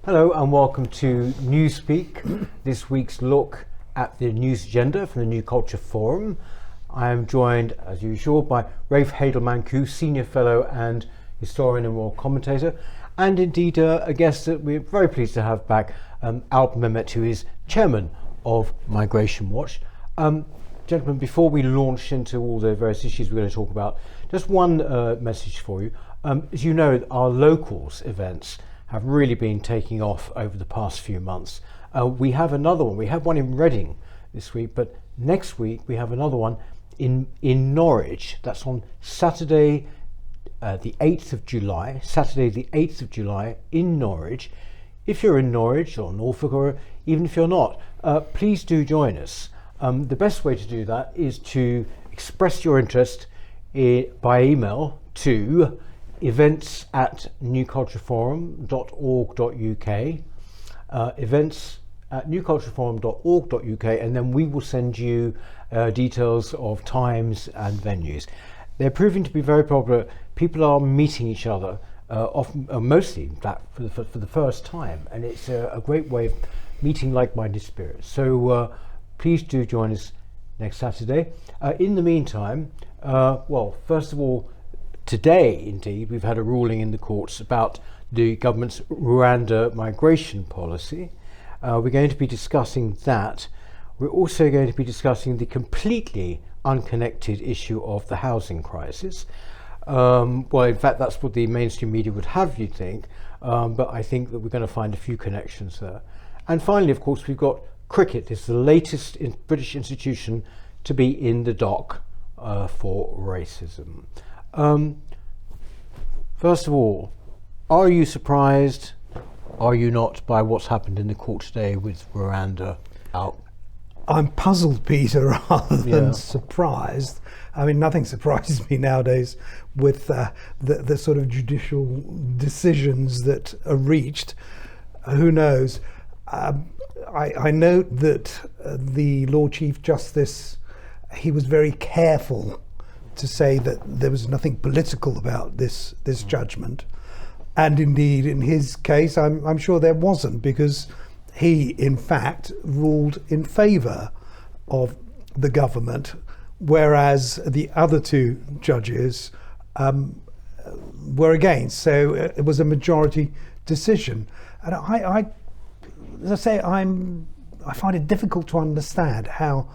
Hello and welcome to Newspeak, this week's look at the news agenda from the New Culture Forum. I am joined, as usual, by Rafe Heydel-Mankoo, Senior Fellow and Historian and World Commentator, and indeed a guest that we're very pleased to have back, Alp Mehmet, who is Chairman of Migration Watch. Gentlemen, before we launch into all the various issues we're going to talk about, just one message for you. As you know, our locals events have really been taking off over the past few months. We have another one. We have one in Reading this week, but next week we have another one in Norwich. That's on Saturday, the 8th of July. Saturday, the 8th of July in Norwich. If you're in Norwich or Norfolk, or even if you're not, please do join us. The best way to do that is to express your interest by email to events@newcultureforum.org.uk, events@newcultureforum.org.uk, and then we will send you details of times and venues. They're proving to be very popular. People are meeting each other, often, mostly in fact, for the first time, and it's a great way of meeting like-minded spirits. So please do join us next Saturday. In the meantime, well, first of all, today, indeed, we've had a ruling in the courts about the government's Rwanda migration policy. We're going to be discussing that. We're also going to be discussing the completely unconnected issue of the housing crisis. Well, in fact, that's what the mainstream media would have you think, but I think that we're going to find a few connections there. And finally, of course, we've got cricket. It's the latest British institution to be in the dock for racism. First of all, are you surprised, are you not, by what's happened in the court today with Rwanda out? I'm puzzled, Peter, rather than surprised. I mean, nothing surprises me nowadays with the sort of judicial decisions that are reached. Who knows? I note that the Lord Chief Justice, he was very careful to say that there was nothing political about this judgment, and indeed in his case I'm sure there wasn't, because he in fact ruled in favour of the government, whereas the other two judges were against. So it was a majority decision, and I as I say, I find it difficult to understand how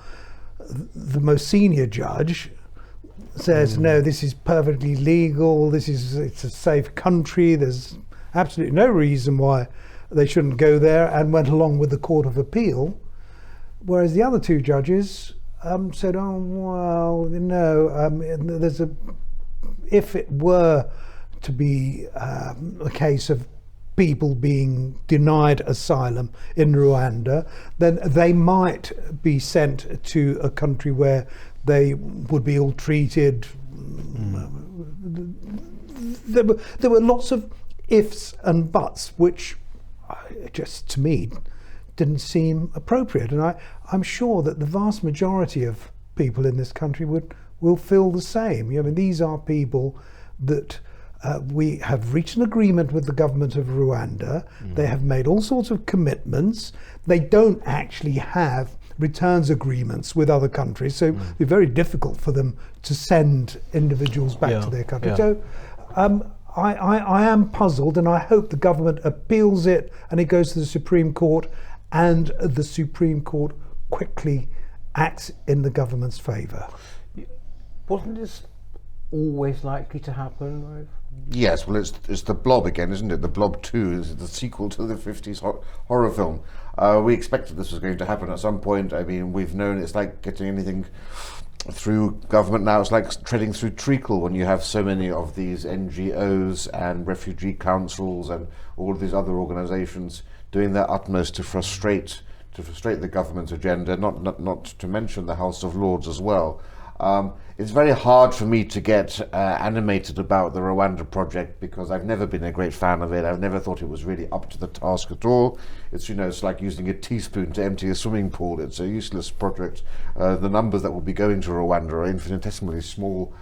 the most senior judge says, no, this is perfectly legal, it's a safe country, there's absolutely no reason why they shouldn't go there, and went along with the Court of Appeal, whereas the other two judges said, oh, well, no, if it were to be a case of people being denied asylum in Rwanda, then they might be sent to a country where they would be all treated. There were lots of ifs and buts, which just to me didn't seem appropriate. And I'm sure that the vast majority of people in this country will feel the same. I mean, these are people that we have reached an agreement with the government of Rwanda. They have made all sorts of commitments. They don't actually have returns agreements with other countries, so it'd be very difficult for them to send individuals back to their country. So I am puzzled, and I hope the government appeals it and it goes to the Supreme Court, and the Supreme Court quickly acts in the government's favour. Wasn't this always likely to happen, right? Yes, well, it's the Blob again, isn't it? The Blob 2 is the sequel to the 50s horror film. We expected this was going to happen at some point. I mean, we've known it's like getting anything through government now. It's like treading through treacle when you have so many of these NGOs and refugee councils and all of these other organisations doing their utmost to frustrate the government's agenda, not to mention the House of Lords as well. It's very hard for me to get animated about the Rwanda project, because I've never been a great fan of it. I've never thought it was really up to the task at all. It's, it's like using a teaspoon to empty a swimming pool. It's a useless project. The numbers that will be going to Rwanda are infinitesimally small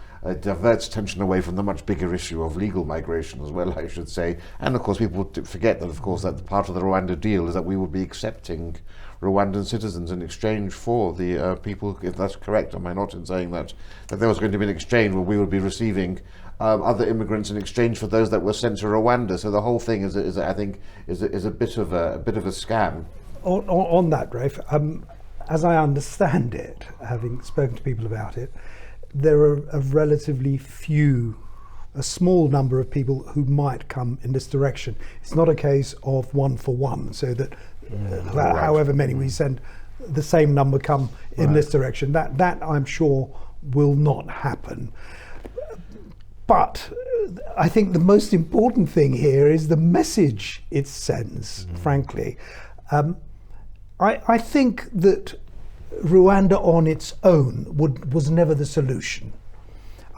diverts attention away from the much bigger issue of legal migration as well, I should say. And of course, people forget that, of course, that part of the Rwanda deal is that we would be accepting Rwandan citizens in exchange for the people, if that's correct, am I not in saying that there was going to be an exchange where we would be receiving other immigrants in exchange for those that were sent to Rwanda. So the whole thing is I think, is a bit of a scam. On that, Rafe, as I understand it, having spoken to people about it, there are a relatively a small number of people who might come in this direction. It's not a case of one for one, so that however many we send, the same number come in this direction. That I'm sure will not happen. But I think the most important thing here is the message it sends, frankly. I think that Rwanda on its own was never the solution.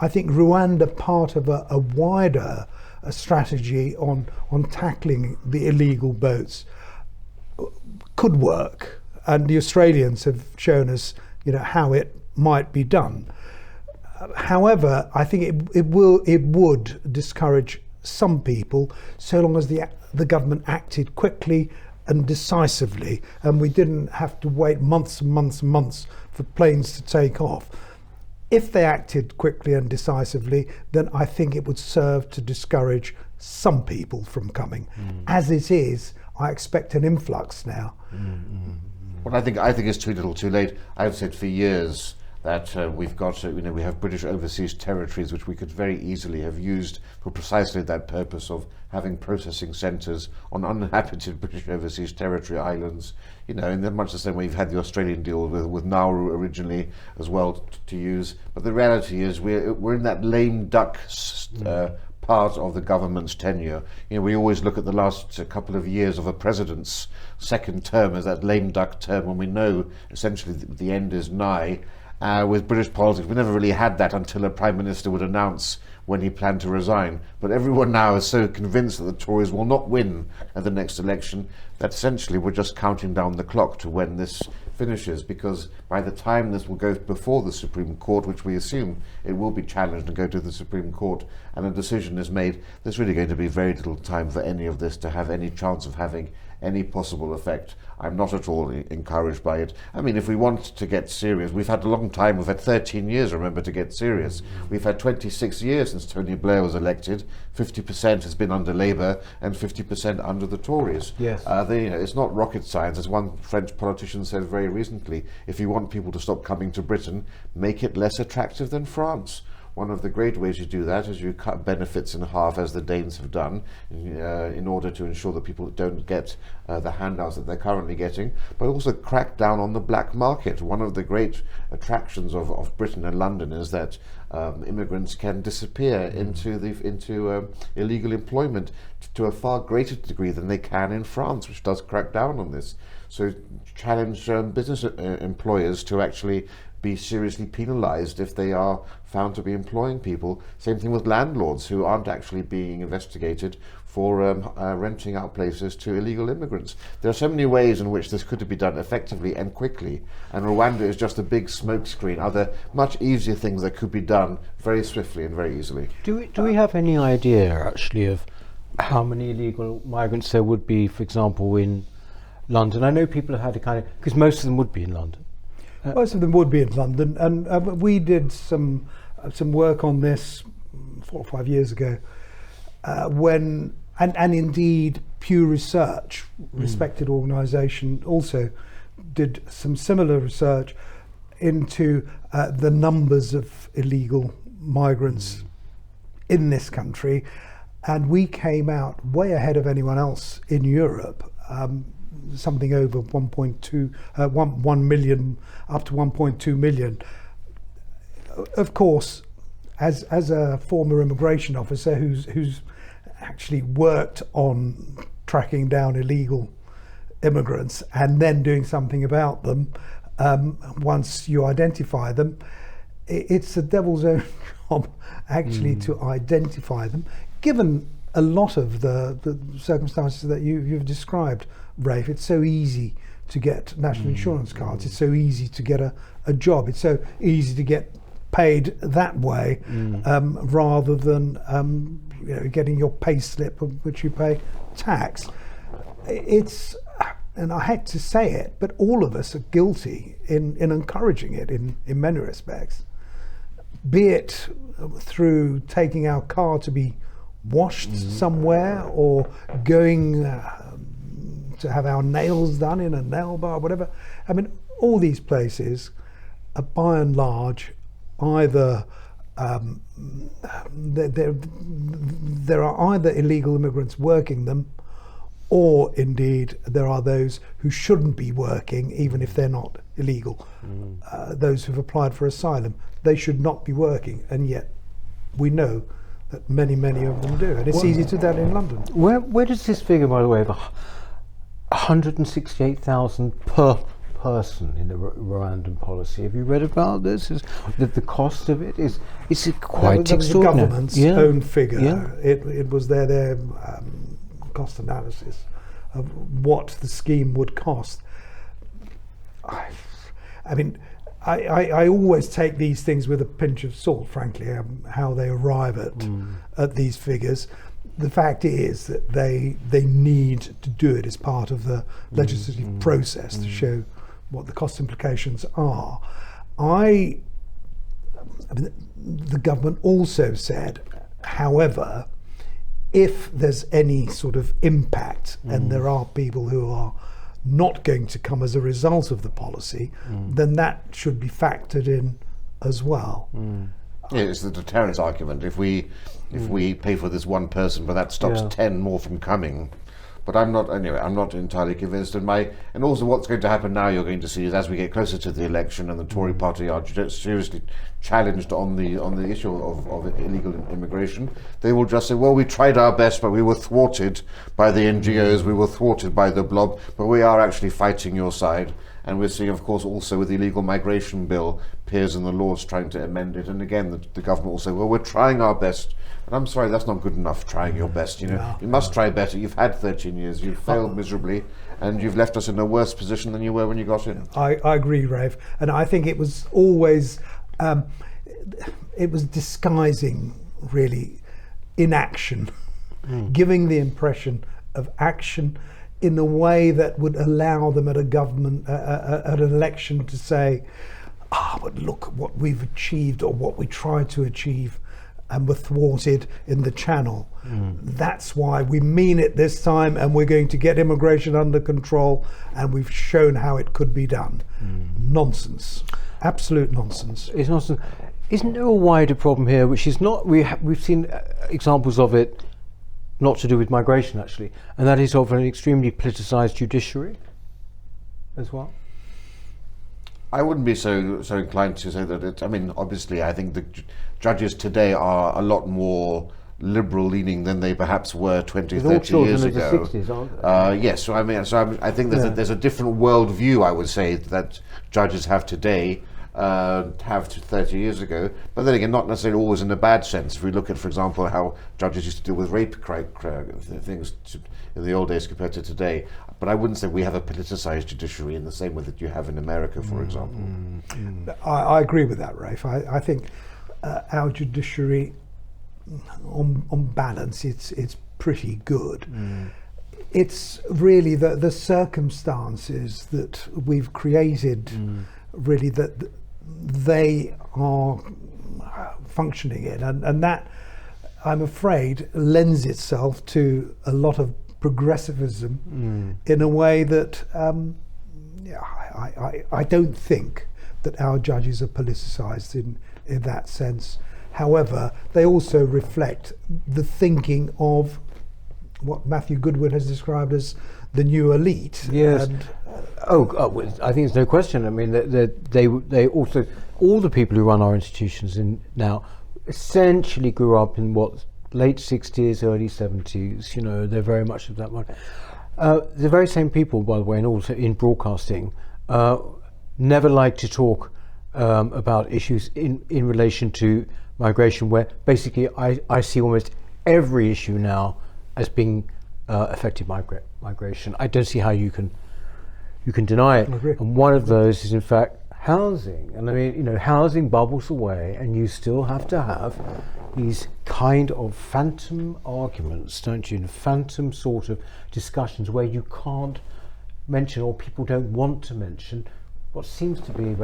I think Rwanda, part of a wider strategy on tackling the illegal boats, could work, and the Australians have shown us, how it might be done. However, I think it would discourage some people, so long as the government acted quickly and decisively, and we didn't have to wait months and months and months for planes to take off. If they acted quickly and decisively, then I think it would serve to discourage some people from coming. As it is, I expect an influx now. Well, I think it's too little, too late. I've said for years that we've got, we have British overseas territories which we could very easily have used for precisely that purpose of having processing centres on uninhabited British overseas territory islands. In much the same way you've had the Australian deal with Nauru originally as well to use. But the reality is we're in that lame duck part of the government's tenure. We always look at the last couple of years of a president's second term as that lame duck term, when we know essentially the end is nigh. With British politics, we never really had that until a Prime Minister would announce when he planned to resign. But everyone now is so convinced that the Tories will not win at the next election that essentially we're just counting down the clock to when this finishes, because by the time this will go before the Supreme Court, which we assume it will be challenged and go to the Supreme Court, and a decision is made, there's really going to be very little time for any of this to have any chance of having any possible effect. I'm not at all encouraged by it. I mean, if we want to get serious, we've had a long time. We've had 13 years, remember, to get serious. We've had 26 years since Tony Blair was elected. 50% has been under Labour and 50% under the Tories. Yes. It's not rocket science. As one French politician said very recently, if you want people to stop coming to Britain, make it less attractive than France. One of the great ways you do that is you cut benefits in half, as the Danes have done, in order to ensure that people don't get the handouts that they're currently getting, but also crack down on the black market. One of the great attractions of Britain and London is that immigrants can disappear into illegal employment to a far greater degree than they can in France, which does crack down on this. So challenge business employers to actually be seriously penalised if they are found to be employing people. Same thing with landlords who aren't actually being investigated for renting out places to illegal immigrants. There are so many ways in which this could be done effectively and quickly, and Rwanda is just a big smokescreen. Other much easier things that could be done very swiftly and very easily. Do we have any idea actually of how many illegal migrants there would be, for example, in London? I know people have had because most of them would be in London. Most of them would be in London, and we did some work on this 4 or 5 years ago, and indeed Pew Research, respected organisation, also did some similar research into the numbers of illegal migrants in this country, and we came out way ahead of anyone else in Europe. Something over 1 million, up to 1.2 million. Of course, as a former immigration officer who's actually worked on tracking down illegal immigrants and then doing something about them, once you identify them, it's the devil's own job actually to identify them, given a lot of the circumstances that you've described, Rafe. It's so easy to get national insurance cards. It's so easy to get a job. It's so easy to get paid that way, rather than getting your pay slip of which you pay tax. It's, and I hate to say it, but all of us are guilty in encouraging it in many respects, be it through taking our car to be washed somewhere, or going to have our nails done in a nail bar, whatever. I mean, all these places are by and large either there are either illegal immigrants working them, or indeed there are those who shouldn't be working even if they're not illegal. Those who've applied for asylum, they should not be working, and yet we know that many of them do, and it's easy to do that in London. Where does this figure, by the way, of 168,000 per person in the Rwandan policy? Have you read about this? The cost of it is quite that was the extraordinary. government's own figure. Yeah. It was their cost analysis of what the scheme would cost. I mean, I always take these things with a pinch of salt, frankly, how they arrive at these figures. The fact is that they need to do it as part of the legislative process to show what the cost implications are. I mean, the government also said, however, if there's any sort of impact and there are people who are not going to come as a result of the policy, then that should be factored in as well. Yeah, it's the deterrence argument. If we pay for this one person, but that stops 10 more from coming. But I'm not entirely convinced. And also what's going to happen now, you're going to see, is as we get closer to the election and the Tory party are seriously challenged on the issue of illegal immigration, they will just say, well, we tried our best, but we were thwarted by the NGOs, we were thwarted by the blob, but we are actually fighting your side. And we're seeing, of course, also with the illegal migration bill, peers in the Lords trying to amend it. And again, the government will say, well, we're trying our best. And I'm sorry, that's not good enough, trying your best. You must try better. You've had 13 years, you've failed miserably, and you've left us in a worse position than you were when you got in. I agree, Rafe. And I think it was always, it was disguising, really, inaction, giving the impression of action in a way that would allow them at at an election to say, but look at what we've achieved, or what we tried to achieve and were thwarted in the Channel. That's why we mean it this time, and we're going to get immigration under control, and we've shown how it could be done. Nonsense. Absolute nonsense. It's nonsense. Isn't there a wider problem here, which is not, we've seen examples of it, not to do with migration actually, and that is of an extremely politicised judiciary as well? I wouldn't be so inclined to say that obviously I think the judges today are a lot more liberal leaning than they perhaps were 20, 30 years ago. Of the 60s, aren't they? Yes, I think there's a different world view, I would say, that judges have today have 30 years ago, but then again, not necessarily always in a bad sense. If we look at, for example, how judges used to deal with rape things in the old days compared to today, but I wouldn't say we have a politicized judiciary in the same way that you have in America, for example. I agree with that, Rafe. I think our judiciary, on balance, it's pretty good. It's really the circumstances that we've created, really, that they are functioning in, and that, I'm afraid, lends itself to a lot of progressivism in a way that I don't think that our judges are politicised in that sense. However, they also reflect the thinking of what Matthew Goodwin has described as the new elite. Yes. I think there's no question. I mean, they also, all the people who run our institutions now essentially grew up in late 60s, early 70s. They're very much of that one. The very same people, by the way, and also in broadcasting, never like to talk about issues in relation to migration, where basically I see almost every issue now as being affected by migration. I don't see how you can deny it. And one of those is, in fact, housing, and I mean, housing bubbles away, and you still have to have these kind of phantom arguments, don't you? Phantom sort of discussions where you can't mention, or people don't want to mention, what seems to be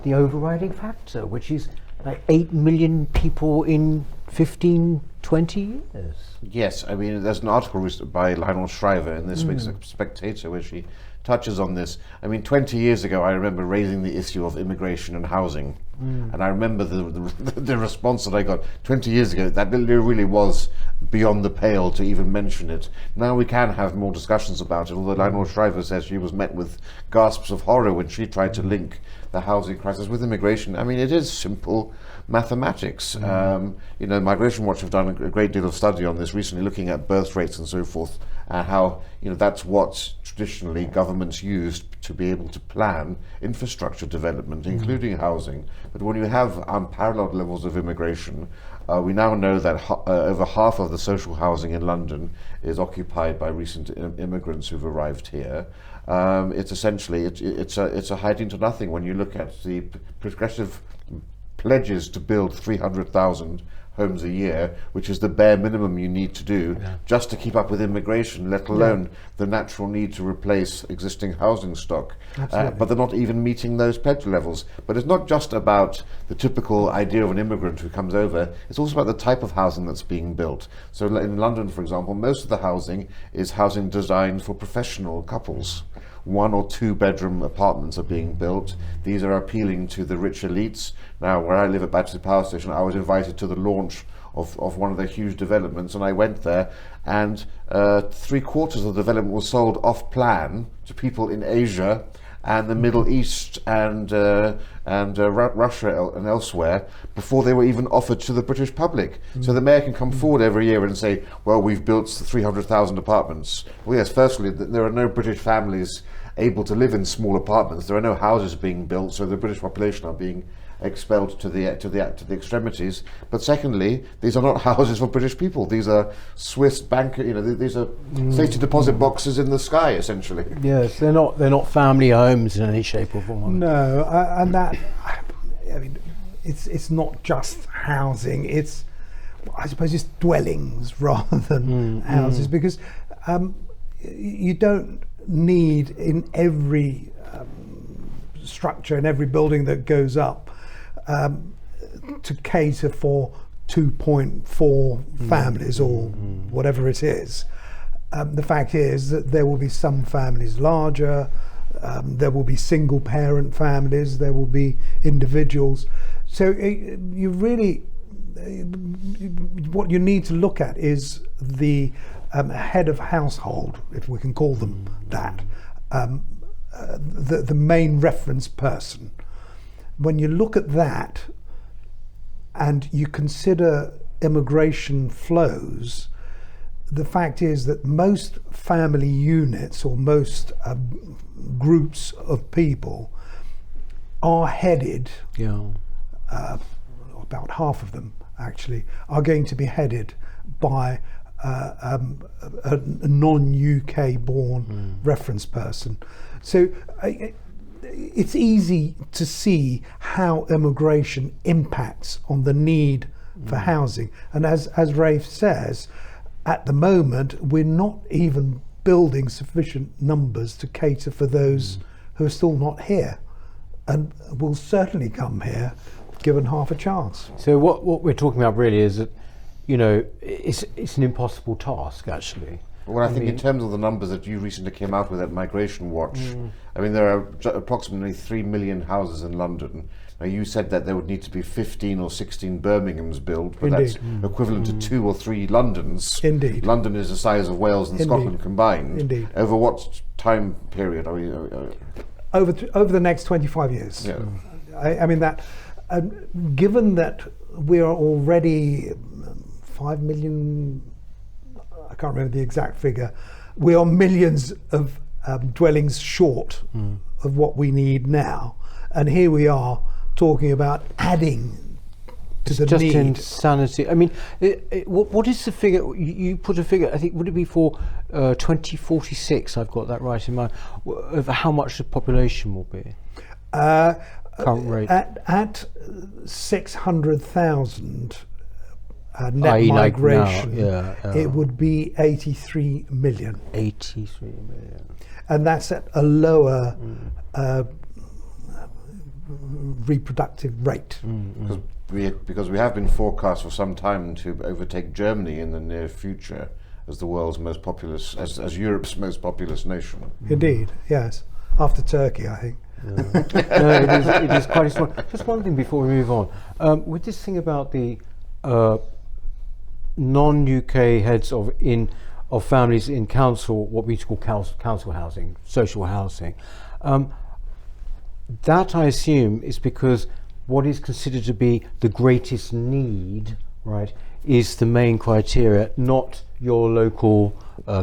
the overriding factor, which is like 8 million people in 15, 20 years. Yes, I mean, there's an article by Lionel Shriver in this week's Spectator where she touches on this. I mean, 20 years ago, I remember raising the issue of immigration and housing. And I remember the response that I got 20 years ago. That really was beyond the pale to even mention it. Now we can have more discussions about it, although Lionel Shriver says she was met with gasps of horror when she tried to link the housing crisis with immigration. I mean, it is simple mathematics. Migration Watch have done a great deal of study on this recently, looking at birth rates and so forth, and how that's what traditionally governments used to be able to plan infrastructure development, including housing. But when you have unparalleled levels of immigration, we now know that over half of the social housing in London is occupied by recent immigrants who've arrived here. It's essentially it's a hiding to nothing when you look at the progressive pledges to build 300,000 homes a year, which is the bare minimum you need to do just to keep up with immigration, let alone the natural need to replace existing housing stock. But they're not even meeting those pledge levels. But it's not just about the typical idea of an immigrant who comes over, it's also about the type of housing that's being built. So in London, for example, most of the housing is housing designed for professional couples. 1 or 2 bedroom apartments are being built. These are appealing to the rich elites. Now, where I live at Battersea Power Station, I was invited to the launch of one of their huge developments, and I went there, and 3/4 of the development was sold off plan to people in Asia and the Middle East and Russia and elsewhere before they were even offered to the British public. So the mayor can come forward every year and say, well, we've built 300,000 apartments. Well, yes, firstly, there are no British families able to live in small apartments. There are no houses being built, so the British population are being expelled to the extremities. But secondly, these are not houses for British people. These are Swiss bank, these are safety deposit boxes in the sky, essentially. Yes, they're not family homes in any shape or form. No, and that, I mean, it's not just housing. I suppose it's dwellings rather than houses, because you don't need in every structure, in every building that goes up, to cater for 2.4 families or whatever it is. The fact is that there will be some families larger, there will be single parent families, there will be individuals. So you really, what you need to look at is the head of household, if we can call them that, the main reference person. When you look at that and you consider immigration flows, the fact is that most family units or most groups of people are headed, about half of them actually, are going to be headed by a non-UK born reference person. So it's easy to see how immigration impacts on the need for housing. And as Rafe says, at the moment, we're not even building sufficient numbers to cater for those who are still not here and will certainly come here given half a chance. So what we're talking about really is that, it's an impossible task, actually. Well, I think in terms of the numbers that you recently came out with at Migration Watch, I mean, there are approximately 3 million houses in London. Now, you said that there would need to be 15 or 16 Birminghams built, but that's equivalent to 2 or 3 Londons. Indeed. London is the size of Wales and Scotland combined. Indeed. Over what time period are we? Over the next 25 years. Yeah. I mean that, given that we are already 5 million, I can't remember the exact figure, we are millions of dwellings short of what we need now. And here we are talking about adding to the just need. Insanity. I mean, what is the figure? You put a figure, I think, would it be for 2046, I've got that right in mind, of how much the population will be? Current rate? At 600,000 net i.e. migration, like now, it would be 83 million. 83 million. And that's at a lower reproductive rate. Because we have been forecast for some time to overtake Germany in the near future as the world's most populous, as Europe's most populous nation. Indeed, yes. After Turkey, I think. No, it is quite small. Just one thing before we move on. With this thing about the non-UK heads of families in council, what we call council housing, social housing, that I assume is because what is considered to be the greatest need, right, is the main criteria, not your local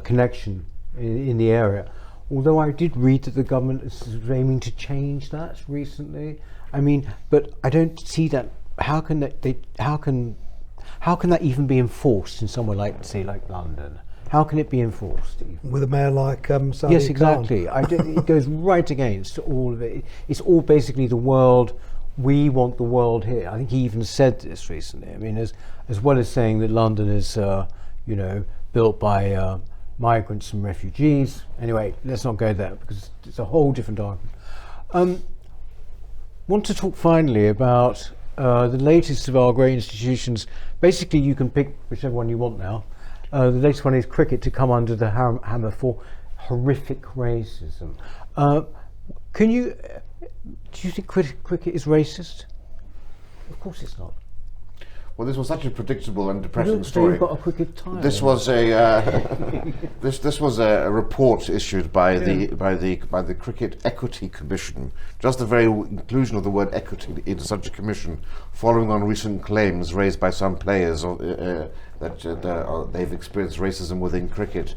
connection in the area. Although I did read that the government is aiming to change that recently. I mean, but I don't see that. How can that even be enforced in somewhere like, say, like London? How can it be enforced even? With a mayor like Sadiq Yes, exactly. It goes right against all of it. It's all basically the world. We want the world here. I think he even said this recently. I mean, as well as saying that London is, built by migrants and refugees. Anyway, let's not go there because it's a whole different argument. Want to talk finally about the latest of our great institutions. Basically, you can pick whichever one you want now. The latest one is cricket to come under the hammer for horrific racism. Do you think cricket is racist? Of course it's not. Well, this was such a predictable and depressing story. You've got a cricket tie. This was this was a report issued by the Cricket Equity Commission. Just the very inclusion of the word equity in such a commission, following on recent claims raised by some players that they've experienced racism within cricket.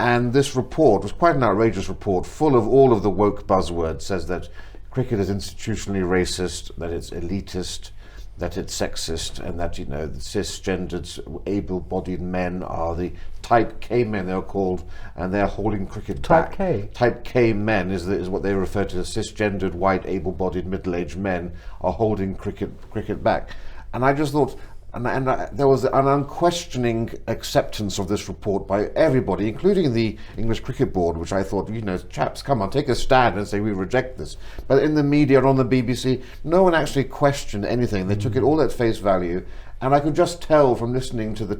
And this report was quite an outrageous report, full of all of the woke buzzwords. Says that cricket is institutionally racist, that it's elitist, that it's sexist, and that, the cisgendered, able-bodied men are the type K men, they're called, and they're holding cricket Type back. K? Type K men is what they refer to as cisgendered, white, able-bodied, middle-aged men are holding cricket back. And I just thought, and there was an unquestioning acceptance of this report by everybody, including the English Cricket Board, which I thought, chaps, come on, take a stand and say we reject this. But in the media and on the BBC, no one actually questioned anything. They took it all at face value. And I could just tell from listening to the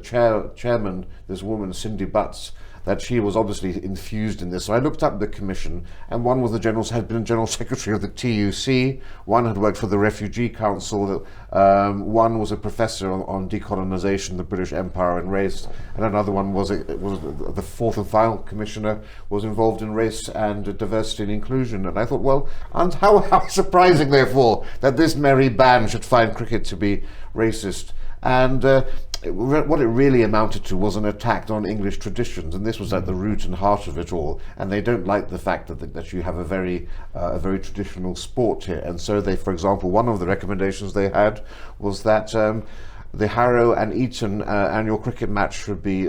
chairman, this woman, Cindy Butts, that she was obviously infused in this. So I looked up the commission, and one was had been general secretary of the TUC, one had worked for the Refugee Council, one was a professor on decolonization, the British Empire and race, and another one was the fourth and final commissioner, was involved in race and diversity and inclusion. And I thought, well, and how surprising, therefore, that this merry band should find cricket to be racist. And what it really amounted to was an attack on English traditions, and this was at the root and heart of it all. And they don't like the fact that you have a very traditional sport here. And so they, for example, one of the recommendations they had was that the Harrow and Eton annual cricket match should be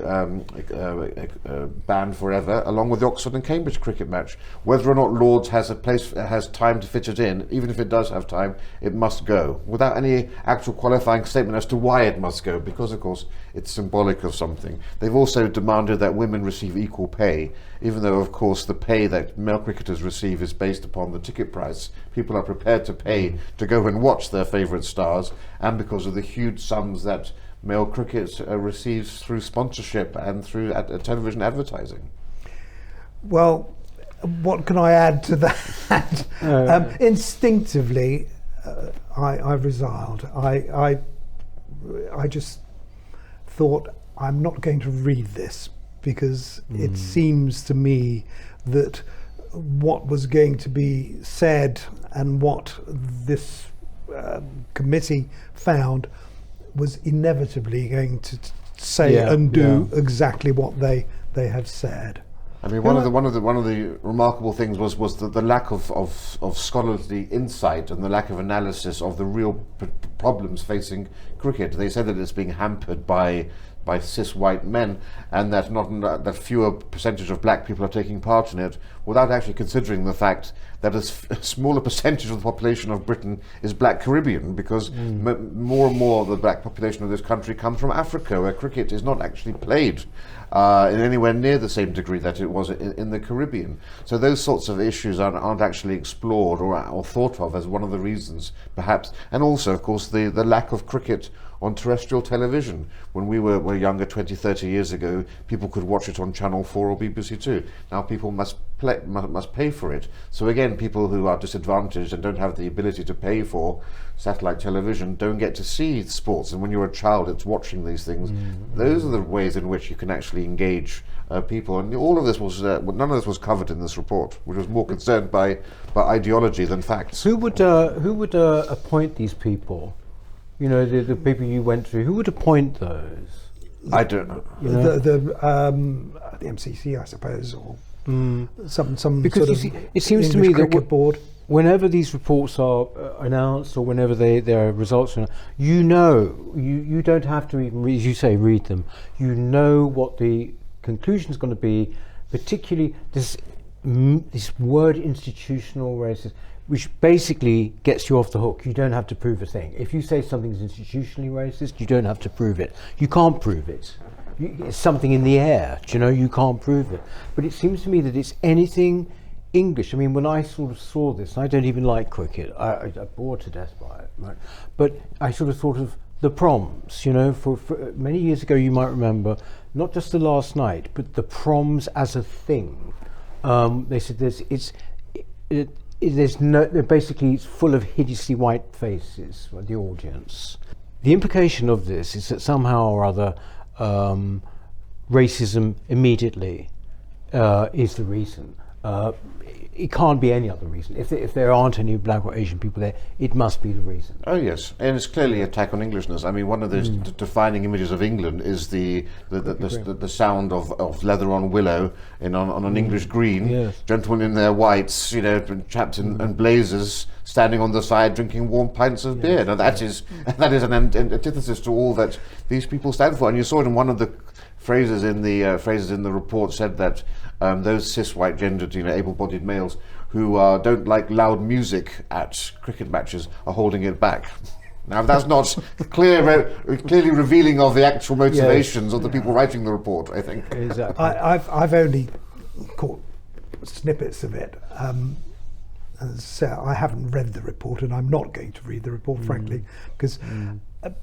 banned forever, along with the Oxford and Cambridge cricket match. Whether or not Lord's has time to fit it in, even if it does have time, it must go, without any actual qualifying statement as to why it must go, because of course it's symbolic of something. They've also demanded that women receive equal pay, even though of course the pay that male cricketers receive is based upon the ticket price. People are prepared to pay to go and watch their favourite stars, and because of the huge sums that male cricket receives through sponsorship and through television advertising. Well, what can I add to that? Instinctively, I resiled. I just thought, I'm not going to read this, because it seems to me that what was going to be said and what this committee found was inevitably going to say and do exactly what they have said. I mean, one of the remarkable things was the lack of scholarly insight and the lack of analysis of the real problems facing cricket. They said that it's being hampered by by cis white men, and that that fewer percentage of black people are taking part in it, without actually considering the fact that a smaller percentage of the population of Britain is black Caribbean, because more and more of the black population of this country comes from Africa, where cricket is not actually played in anywhere near the same degree that it was in the Caribbean. So those sorts of issues aren't actually explored or thought of as one of the reasons, perhaps. And also, of course, the lack of cricket on terrestrial television. When we were younger, 20, 30 years ago, people could watch it on Channel 4 or BBC 2. Now people must pay for it. So again, people who are disadvantaged and don't have the ability to pay for satellite television don't get to see sports. And when you're a child, it's watching these things. Those are the ways in which you can actually engage people. And all of this was, none of this was covered in this report, which was more concerned by ideology than facts. Who would appoint these people? You know, the people you went through, who would appoint those? I don't know. You know? The MCC, I suppose, or some because sort you of see, it seems to English me that cricket board. whenever these reports are announced, or whenever their results are announced, you don't have to even, as you say, read them. You know what the conclusion is going to be, particularly this word institutional racism, which basically gets you off the hook. You don't have to prove a thing. If you say something is institutionally racist, you don't have to prove it. You can't prove it. It's something in the air, do you know, you can't prove it. But it seems to me that it's anything English. I mean, when I sort of saw this, I don't even like cricket. I'm bored to death by it, right? But I sort of thought of the proms, you know, for many years ago, you might remember, not just the last night, but the proms as a thing. They said basically it's full of hideously white faces, the audience. The implication of this is that somehow or other racism immediately is the reason. It can't be any other reason. If there aren't any black or Asian people there, it must be the reason. Oh yes, and it's clearly an attack on Englishness. I mean, one of those defining images of England is the sound of leather on willow on an English green. Yes. Gentlemen in their whites, you know, chapped in blazers, standing on the side drinking warm pints of beer. Now that is an antithesis to all that these people stand for. And you saw it in one of the phrases in the report said that those cis white gendered, you know, able-bodied males who don't like loud music at cricket matches are holding it back. Now that's not clearly revealing of the actual motivations of the people writing the report, I think. Exactly. I've only caught snippets of it. So I haven't read the report, and I'm not going to read the report, frankly, because.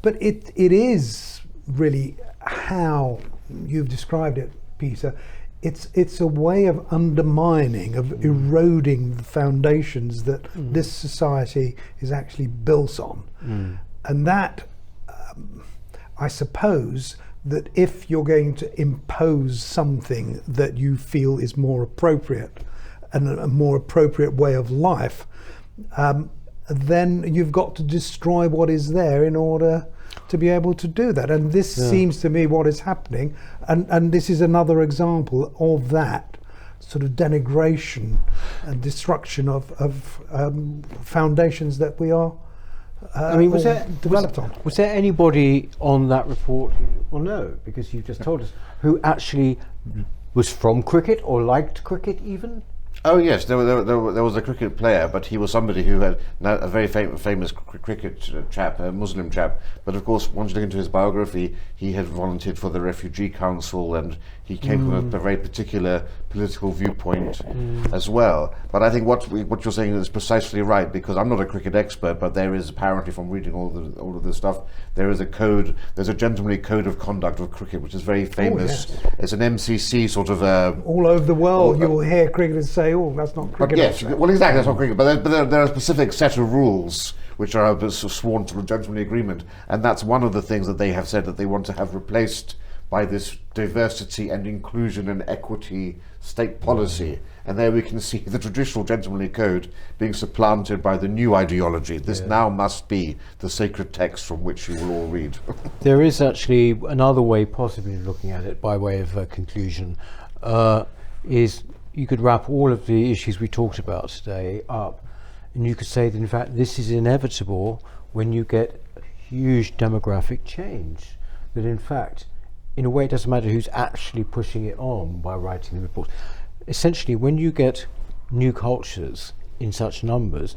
But it is really how you've described it, Peter. It's a way of undermining, of eroding the foundations that this society is actually built on. And that, I suppose, that if you're going to impose something that you feel is more appropriate and a more appropriate way of life, then you've got to destroy what is there in order to be able to do that. And this seems to me what is happening, and this is another example of that sort of denigration and destruction of foundations that we are I mean, was there anybody on that report? Well, no, because you've just told us, who actually was from cricket or liked cricket even? Oh yes, there was a cricket player, but he was somebody who had a very famous cricket chap, a Muslim chap. But of course, once you look into his biography, he had volunteered for the Refugee Council, and he came from a very particular political viewpoint as well. But I think what you're saying is precisely right, because I'm not a cricket expert, but there is apparently, from reading all of this stuff, there is a code. There's a gentlemanly code of conduct of cricket, which is very famous. Oh, yes. It's an MCC sort of. All over the world, you will hear cricketers say, "Oh, that's not cricket." Yes, well, exactly, that's not cricket. But there are a specific set of rules which are sworn to a gentlemanly agreement, and that's one of the things that they have said that they want to have replaced by this diversity and inclusion and equity state policy. And there we can see the traditional gentlemanly code being supplanted by the new ideology. This now must be the sacred text from which you will all read. There is actually another way possibly of looking at it, by way of conclusion, is you could wrap all of the issues we talked about today up, and you could say that in fact this is inevitable when you get a huge demographic change, that in fact in a way, it doesn't matter who's actually pushing it on by writing the reports. Essentially, when you get new cultures in such numbers,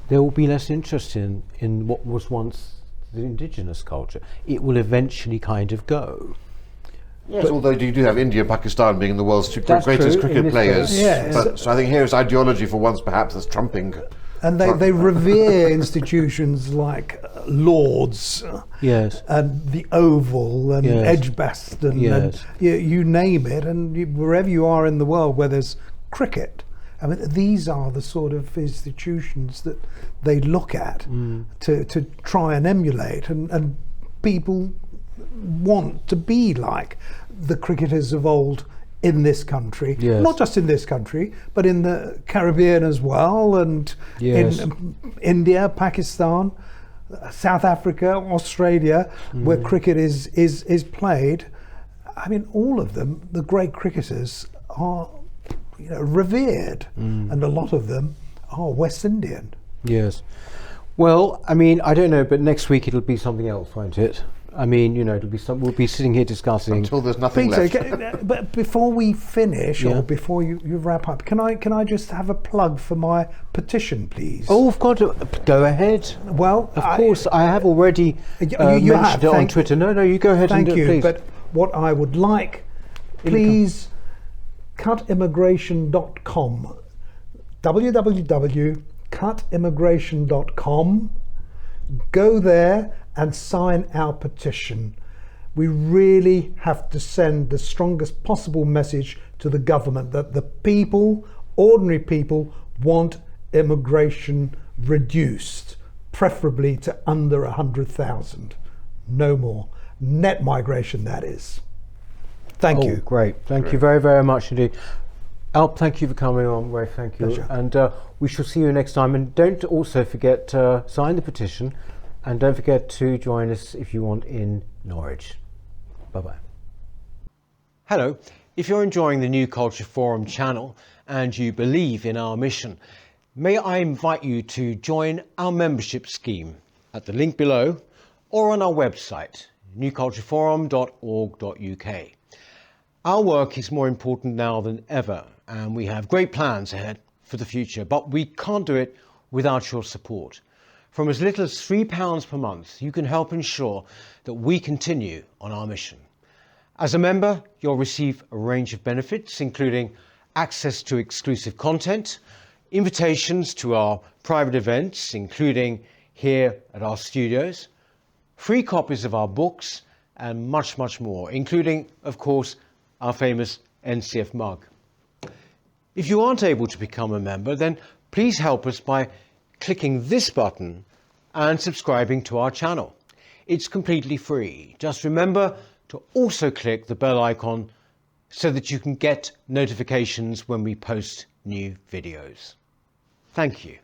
there will be less interest in what was once the indigenous culture. It will eventually kind of go. Yes, although you do have India and Pakistan being the world's two That's greatest true, cricket players. Yes. But, so I think here is ideology for once perhaps that's trumping. And they revere institutions like Lords, Yes. and the Oval, and Yes. Edgbaston, Yes. and you name it, and wherever you are in the world where there's cricket. I mean, these are the sort of institutions that they look at to try and emulate, and people want to be like the cricketers of old in this country, Yes. not just in this country, but in the Caribbean as well, and Yes. in India, Pakistan, South Africa, Australia, where cricket is played. I mean, all of them, the great cricketers, are revered, and a lot of them are West Indian. Yes. Well, I mean, I don't know, but next week it'll be something else, won't it? I mean, it'll be we'll be sitting here discussing. Until there's nothing Peter, left. but before we finish, Yeah. or before you wrap up, can I just have a plug for my petition, please? Oh, of course, go ahead. Well, Of course, I have already You mentioned have, it on thank- Twitter. No, you go ahead Thank and do you. it, please. But what I would like, please, cutimmigration.com, www.cutimmigration.com. Go there and sign our petition. We really have to send the strongest possible message to the government that the people, ordinary people, want immigration reduced, preferably to under 100,000. No more. Net migration, that is. Thank you. Great. Thank you very, very much indeed. Alp, thank you for coming on. Rafe, thank you. Pleasure. And we shall see you next time. And don't also forget to sign the petition. And don't forget to join us if you want in Norwich. Bye-bye. Hello. If you're enjoying the New Culture Forum channel and you believe in our mission, may I invite you to join our membership scheme at the link below or on our website, newcultureforum.org.uk. Our work is more important now than ever, and we have great plans ahead for the future, but we can't do it without your support. From as little as £3 per month, you can help ensure that we continue on our mission. As a member, you'll receive a range of benefits, including access to exclusive content, invitations to our private events, including here at our studios, free copies of our books, and much, much more, including, of course, our famous NCF mug. If you aren't able to become a member, then please help us by clicking this button and subscribing to our channel. It's completely free. Just remember to also click the bell icon so that you can get notifications when we post new videos. Thank you.